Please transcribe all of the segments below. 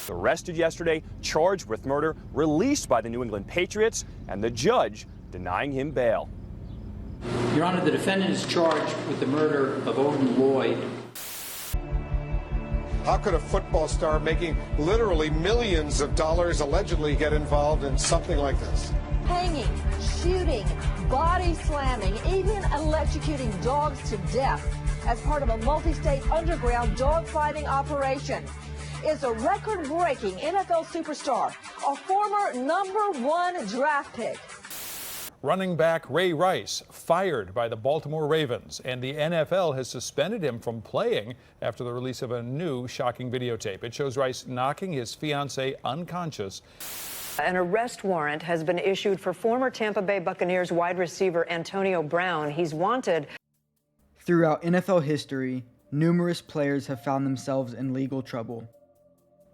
Arrested yesterday, charged with murder, released by the New England Patriots, and the judge denying him bail. Your Honor, the defendant is charged with the murder of Odin Lloyd. How could a football star making literally millions of dollars allegedly get involved in something like this? Hanging, shooting, body slamming, even electrocuting dogs to death as part of a multi-state underground dogfighting operation is a record-breaking NFL superstar, a former #1 draft pick. Running back Ray Rice fired by the Baltimore Ravens, and the NFL has suspended him from playing after the release of a new shocking videotape. It shows Rice knocking his fiancée unconscious. An arrest warrant has been issued for former Tampa Bay Buccaneers wide receiver Antonio Brown. He's wanted. Throughout NFL history, numerous players have found themselves in legal trouble.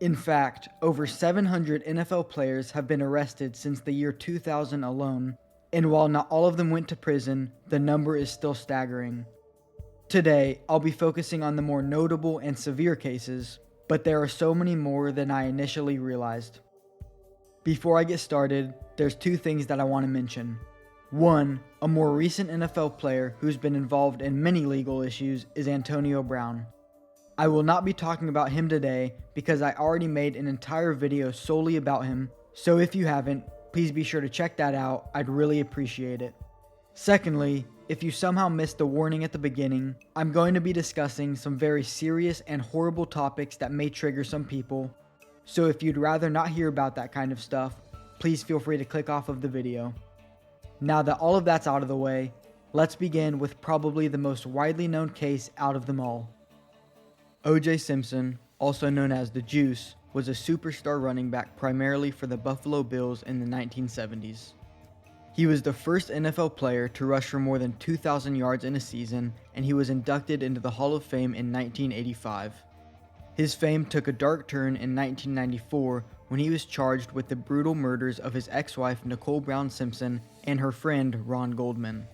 In fact, over 700 NFL players have been arrested since the year 2000 alone, and while not all of them went to prison, the number is still staggering. Today, I'll be focusing on the more notable and severe cases, but there are so many more than I initially realized. Before I get started, there's two things that I want to mention. One, a more recent NFL player who's been involved in many legal issues is Antonio Brown. I will not be talking about him today because I already made an entire video solely about him, so if you haven't, please be sure to check that out. I'd really appreciate it. Secondly, if you somehow missed the warning at the beginning, I'm going to be discussing some very serious and horrible topics that may trigger some people, so if you'd rather not hear about that kind of stuff, please feel free to click off of the video. Now that all of that's out of the way, let's begin with probably the most widely known case out of them all. OJ Simpson, also known as the Juice, was a superstar running back primarily for the Buffalo Bills in the 1970s. He was the first NFL player to rush for more than 2,000 yards in a season, and he was inducted into the Hall of Fame in 1985. His fame took a dark turn in 1994 when he was charged with the brutal murders of his ex-wife Nicole Brown Simpson and her friend Ron Goldman.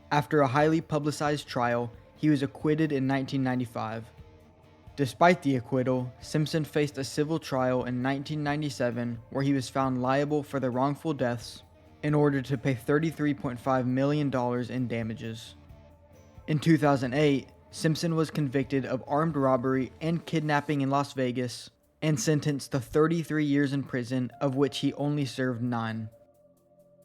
After a highly publicized trial, he was acquitted in 1995. Despite the acquittal, Simpson faced a civil trial in 1997 where he was found liable for the wrongful deaths in order to pay $33.5 million in damages. In 2008, Simpson was convicted of armed robbery and kidnapping in Las Vegas and sentenced to 33 years in prison, of which he only served 9.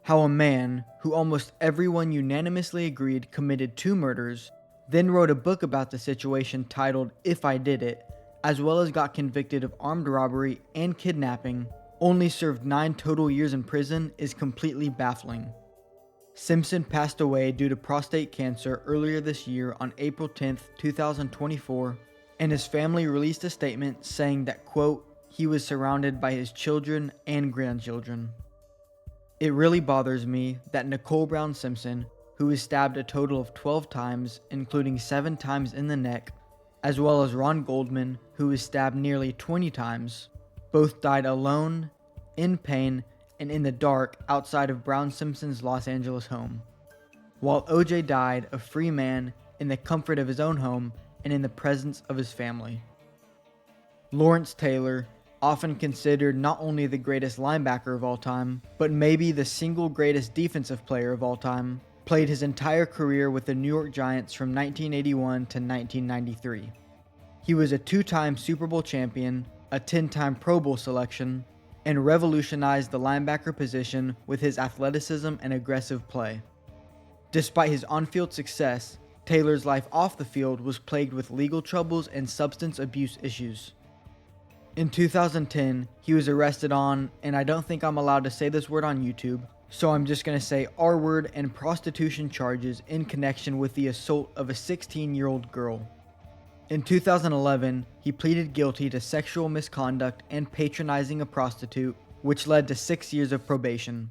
How a man, who almost everyone unanimously agreed committed 2 murders, then wrote a book about the situation titled If I Did It, as well as got convicted of armed robbery and kidnapping, only served 9 total years in prison is completely baffling. Simpson passed away due to prostate cancer earlier this year on April 10, 2024, and his family released a statement saying that, quote, he was surrounded by his children and grandchildren. It really bothers me that Nicole Brown Simpson, who was stabbed a total of 12 times, including 7 times in the neck, as well as Ron Goldman, who was stabbed nearly 20 times, both died alone, in pain, and in the dark outside of Brown Simpson's Los Angeles home, while OJ died a free man in the comfort of his own home and in the presence of his family. Lawrence Taylor, often considered not only the greatest linebacker of all time, but maybe the single greatest defensive player of all time, played his entire career with the New York Giants from 1981 to 1993. He was a 2-time Super Bowl champion, a 10-time Pro Bowl selection, and revolutionized the linebacker position with his athleticism and aggressive play. Despite his on-field success, Taylor's life off the field was plagued with legal troubles and substance abuse issues. In 2010, he was arrested on, and I don't think I'm allowed to say this word on YouTube, so I'm just going to say R-word and prostitution charges in connection with the assault of a 16-year-old girl. In 2011, he pleaded guilty to sexual misconduct and patronizing a prostitute, which led to 6 years of probation.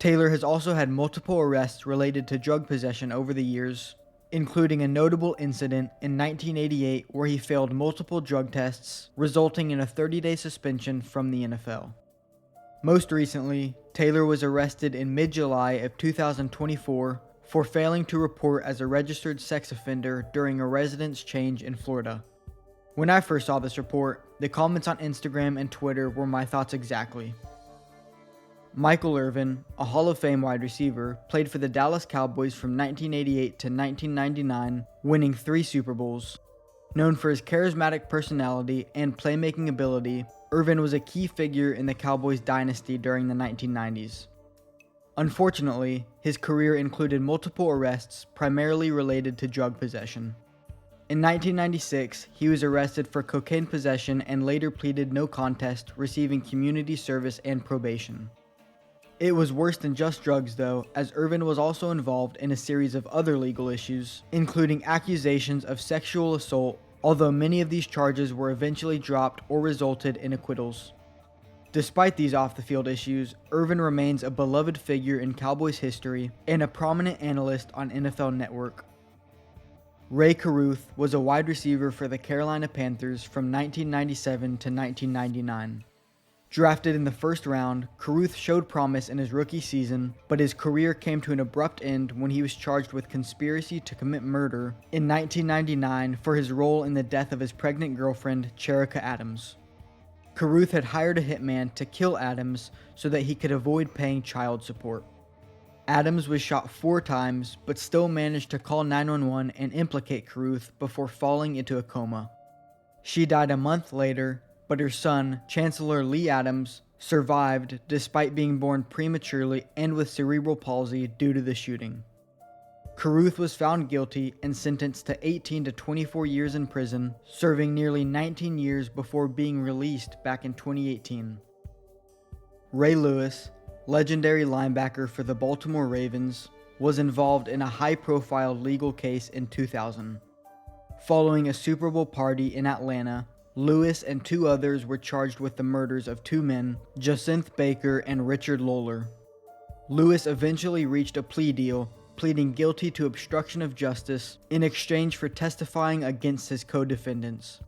Taylor has also had multiple arrests related to drug possession over the years, including a notable incident in 1988 where he failed multiple drug tests, resulting in a 30-day suspension from the NFL. Most recently, Taylor was arrested in mid-July of 2024 for failing to report as a registered sex offender during a residence change in Florida. When I first saw this report, the comments on Instagram and Twitter were my thoughts exactly. Michael Irvin, a Hall of Fame wide receiver, played for the Dallas Cowboys from 1988 to 1999, winning 3 Super Bowls. Known for his charismatic personality and playmaking ability, Irvin was a key figure in the Cowboys dynasty during the 1990s. Unfortunately, his career included multiple arrests primarily related to drug possession. In 1996, he was arrested for cocaine possession and later pleaded no contest, receiving community service and probation. It was worse than just drugs though, as Irvin was also involved in a series of other legal issues, including accusations of sexual assault, although many of these charges were eventually dropped or resulted in acquittals. Despite these off-the-field issues, Irvin remains a beloved figure in Cowboys history and a prominent analyst on NFL Network. Rae Carruth was a wide receiver for the Carolina Panthers from 1997 to 1999. Drafted in the first round, Carruth showed promise in his rookie season, but his career came to an abrupt end when he was charged with conspiracy to commit murder in 1999 for his role in the death of his pregnant girlfriend, Cherika Adams. Carruth had hired a hitman to kill Adams so that he could avoid paying child support. Adams was shot 4 times, but still managed to call 911 and implicate Carruth before falling into a coma. She died a month later, but her son, Chancellor Lee Adams, survived despite being born prematurely and with cerebral palsy due to the shooting. Carruth was found guilty and sentenced to 18 to 24 years in prison, serving nearly 19 years before being released back in 2018. Ray Lewis, legendary linebacker for the Baltimore Ravens, was involved in a high-profile legal case in 2000. Following a Super Bowl party in Atlanta, Lewis and 2 others were charged with the murders of 2 men, Jacinth Baker and Richard Lawler. Lewis eventually reached a plea deal, pleading guilty to obstruction of justice in exchange for testifying against his co-defendants.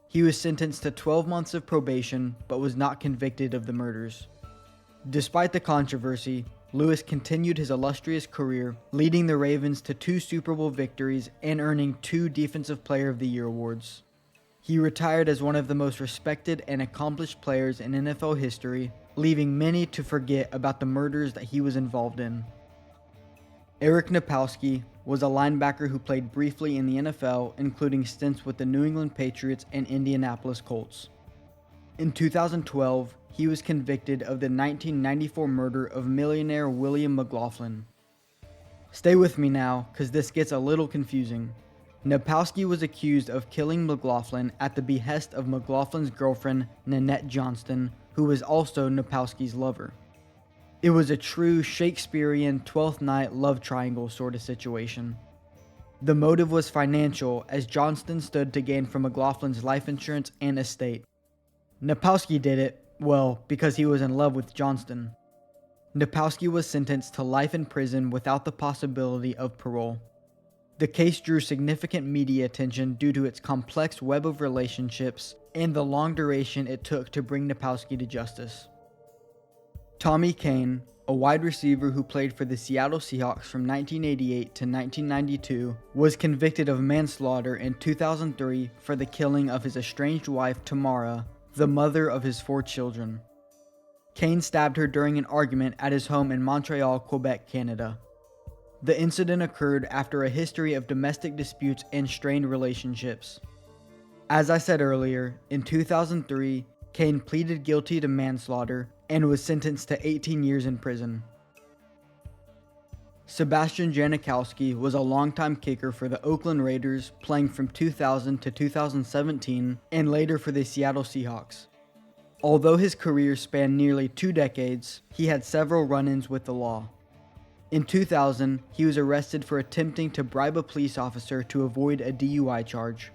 He was sentenced to 12 months of probation, but was not convicted of the murders. Despite the controversy, Lewis continued his illustrious career, leading the Ravens to 2 Super Bowl victories and earning 2 Defensive Player of the Year awards. He retired as one of the most respected and accomplished players in NFL history, leaving many to forget about the murders that he was involved in. Eric Naposki was a linebacker who played briefly in the NFL, including stints with the New England Patriots and Indianapolis Colts. In 2012, he was convicted of the 1994 murder of millionaire William McLaughlin. Stay with me now, cause this gets a little confusing. Naposki was accused of killing McLaughlin at the behest of McLaughlin's girlfriend, Nanette Johnston, who was also Naposki's lover. It was a true Shakespearean Twelfth Night love triangle sort of situation. The motive was financial, as Johnston stood to gain from McLaughlin's life insurance and estate. Naposki did it, well, because he was in love with Johnston. Naposki was sentenced to life in prison without the possibility of parole. The case drew significant media attention due to its complex web of relationships and the long duration it took to bring Naposki to justice. Tommy Kane, a wide receiver who played for the Seattle Seahawks from 1988 to 1992, was convicted of manslaughter in 2003 for the killing of his estranged wife Tamara, the mother of his 4 children. Kane stabbed her during an argument at his home in Montreal, Quebec, Canada. The incident occurred after a history of domestic disputes and strained relationships. As I said earlier, in 2003, Kane pleaded guilty to manslaughter and was sentenced to 18 years in prison. Sebastian Janikowski was a longtime kicker for the Oakland Raiders, playing from 2000 to 2017 and later for the Seattle Seahawks. Although his career spanned nearly 2 decades, he had several run-ins with the law. In 2000, he was arrested for attempting to bribe a police officer to avoid a DUI charge.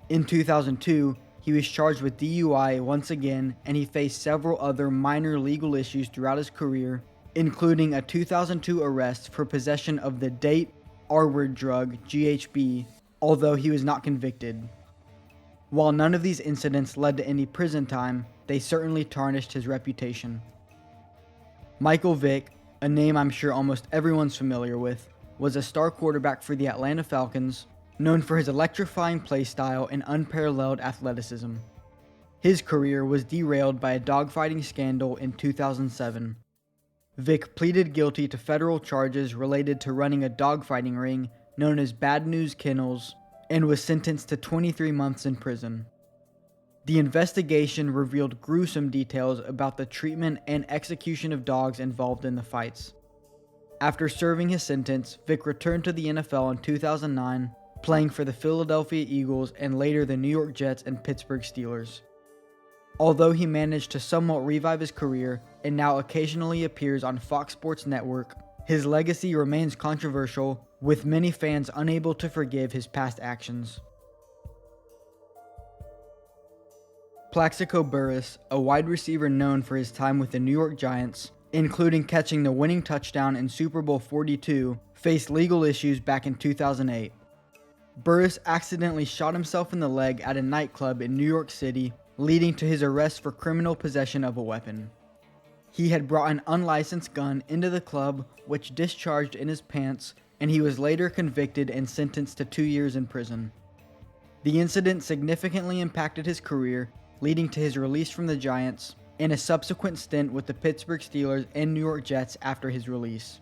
In 2002, he was charged with DUI once again, and he faced several other minor legal issues throughout his career, including a 2002 arrest for possession of the date R-word drug GHB, although he was not convicted. While none of these incidents led to any prison time, they certainly tarnished his reputation. Michael Vick, a name I'm sure almost everyone's familiar with, was a star quarterback for the Atlanta Falcons, known for his electrifying playstyle and unparalleled athleticism. His career was derailed by a dogfighting scandal in 2007. Vick pleaded guilty to federal charges related to running a dogfighting ring known as Bad News Kennels and was sentenced to 23 months in prison. The investigation revealed gruesome details about the treatment and execution of dogs involved in the fights. After serving his sentence, Vick returned to the NFL in 2009, playing for the Philadelphia Eagles and later the New York Jets and Pittsburgh Steelers. Although he managed to somewhat revive his career and now occasionally appears on Fox Sports Network, his legacy remains controversial, with many fans unable to forgive his past actions. Plaxico Burress, a wide receiver known for his time with the New York Giants, including catching the winning touchdown in Super Bowl 42, faced legal issues back in 2008. Burress accidentally shot himself in the leg at a nightclub in New York City, leading to his arrest for criminal possession of a weapon. He had brought an unlicensed gun into the club, which discharged in his pants, and he was later convicted and sentenced to 2 years in prison. The incident significantly impacted his career, leading to his release from the Giants and a subsequent stint with the Pittsburgh Steelers and New York Jets after his release.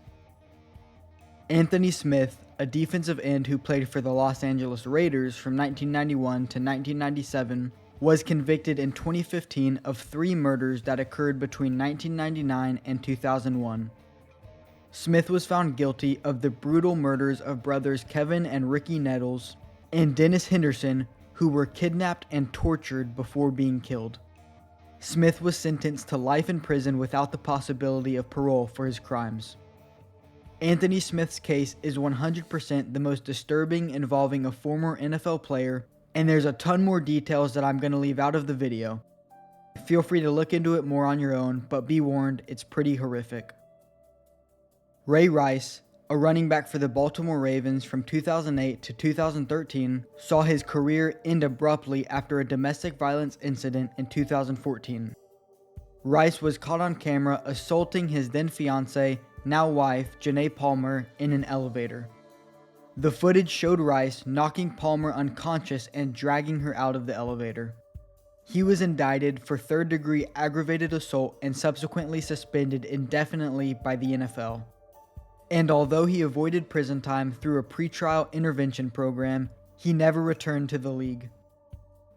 Anthony Smith, a defensive end who played for the Los Angeles Raiders from 1991 to 1997, was convicted in 2015 of 3 murders that occurred between 1999 and 2001. Smith was found guilty of the brutal murders of brothers Kevin and Ricky Nettles and Dennis Henderson, who were kidnapped and tortured before being killed. Smith was sentenced to life in prison without the possibility of parole for his crimes. Anthony Smith's case is 100% the most disturbing involving a former NFL player, and there's a ton more details that I'm going to leave out of the video. Feel free to look into it more on your own, but be warned, it's pretty horrific. Ray Rice, a running back for the Baltimore Ravens from 2008 to 2013, saw his career end abruptly after a domestic violence incident in 2014. Rice was caught on camera assaulting his then fiancée, now wife, Janae Palmer, in an elevator. The footage showed Rice knocking Palmer unconscious and dragging her out of the elevator. He was indicted for third-degree aggravated assault and subsequently suspended indefinitely by the NFL. And although he avoided prison time through a pretrial intervention program, he never returned to the league.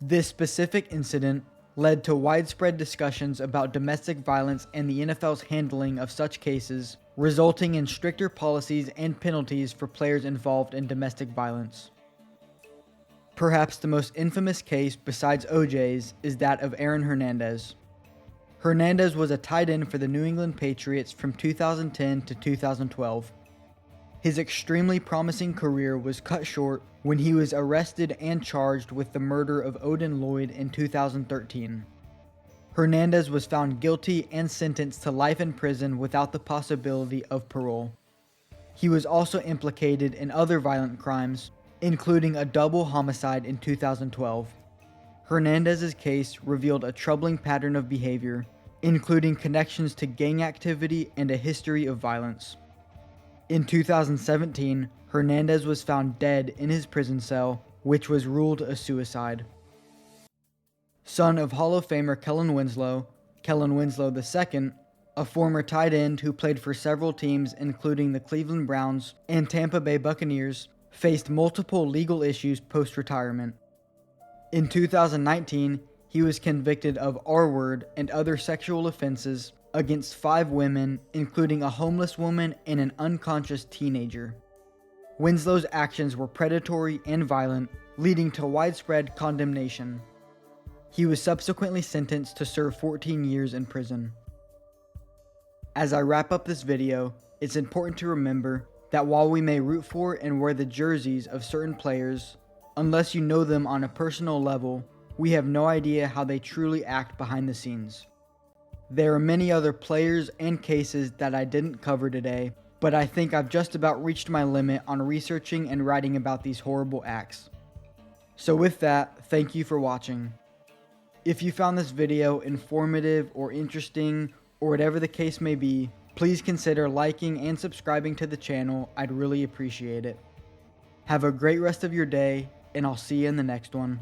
This specific incident led to widespread discussions about domestic violence and the NFL's handling of such cases, resulting in stricter policies and penalties for players involved in domestic violence. Perhaps the most infamous case besides OJ's is that of Aaron Hernandez. Hernandez was a tight end for the New England Patriots from 2010 to 2012. His extremely promising career was cut short when he was arrested and charged with the murder of Odin Lloyd in 2013. Hernandez was found guilty and sentenced to life in prison without the possibility of parole. He was also implicated in other violent crimes, including a double homicide in 2012. Hernandez's case revealed a troubling pattern of behavior, including connections to gang activity and a history of violence. In 2017, Hernandez was found dead in his prison cell, which was ruled a suicide. Son of Hall of Famer Kellen Winslow II, a former tight end who played for several teams including the Cleveland Browns and Tampa Bay Buccaneers, faced multiple legal issues post-retirement. In 2019, he was convicted of R-word and other sexual offenses against 5 women, including a homeless woman and an unconscious teenager. Winslow's actions were predatory and violent, leading to widespread condemnation. He was subsequently sentenced to serve 14 years in prison. As I wrap up this video, it's important to remember that while we may root for and wear the jerseys of certain players, unless you know them on a personal level, we have no idea how they truly act behind the scenes. There are many other players and cases that I didn't cover today, but I think I've just about reached my limit on researching and writing about these horrible acts. So with that, thank you for watching. If you found this video informative or interesting, or whatever the case may be, please consider liking and subscribing to the channel. I'd really appreciate it. Have a great rest of your day, and I'll see you in the next one.